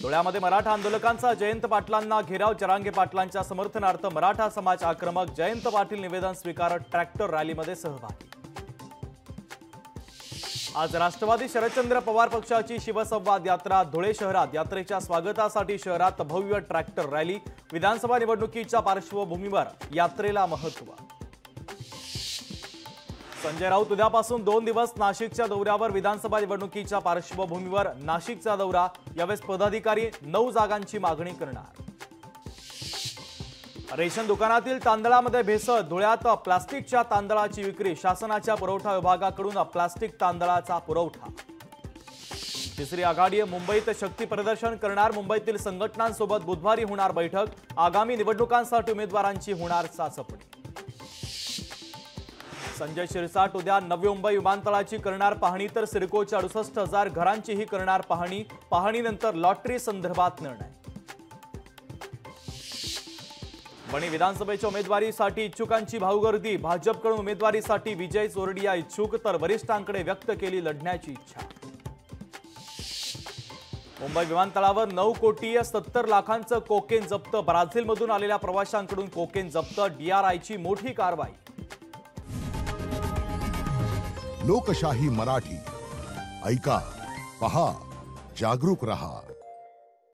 धुळ्यामध्ये मराठा आंदोलकांचा जयंत पाटलांना घेराव, जरांगे पाटलांच्या समर्थनार्थ मराठा समाज आक्रमक, जयंत पाटील निवेदन स्वीकारत ट्रॅक्टर रॅलीमध्ये सहभागी। आज राष्ट्रवादी शरदचंद्र पवार पक्षाची शिवसंवाद यात्रा धुळे शहरात। यात्रेच्या स्वागतासाठी शहरात भव्य ट्रॅक्टर रॅली। विधानसभा निवडणुकीच्या पार्श्वभूमीवर यात्रेला महत्त्व। संजय राऊत उद्यापासून 2 दिवस नाशिकच्या दौऱ्यावर। विधानसभा निवडणुकीच्या पार्श्वभूमीवर नाशिकचा दौरा। यावेळी पदाधिकारी 9 जागांची मागणी करणार। रेशन दुकानातील तांदळामध्ये भेसळ। धुळ्यात प्लास्टिकच्या तांदळाची विक्री। शासनाच्या पुरवठा विभागाकडून प्लास्टिक तांदळाचा पुरवठा। तिसरी आघाडी मुंबईत शक्ती प्रदर्शन करणार। मुंबईतील संघटनांसोबत बुधवारी होणार बैठक। आगामी निवडणुकांसाठी उमेदवारांची होणार चाचपणी। संजय शिरसाट उद्या नवी मुंबई विमानतळाची करणार पाहणी, तर सिडकोच्या 68,000 घरांचीही करणार पाहणी। पाहणीनंतर लॉटरी संदर्भात निर्णय। वणी विधानसभेच्या उमेदवारीसाठी इच्छुकांची भाऊगर्दी। भाजपकडून उमेदवारीसाठी विजय चोरडिया इच्छुक, तर वरिष्ठांकडे व्यक्त केली लढण्याची इच्छा। मुंबई विमानतळावर 9 कोटी 70 लाखांचं कोकेन जप्त। ब्राझीलमधून आलेल्या प्रवाशांकडून कोकेन जप्त। DRIची मोठी कारवाई। लोकशाही मराठी ऐका, पहा, जागरूक रहा।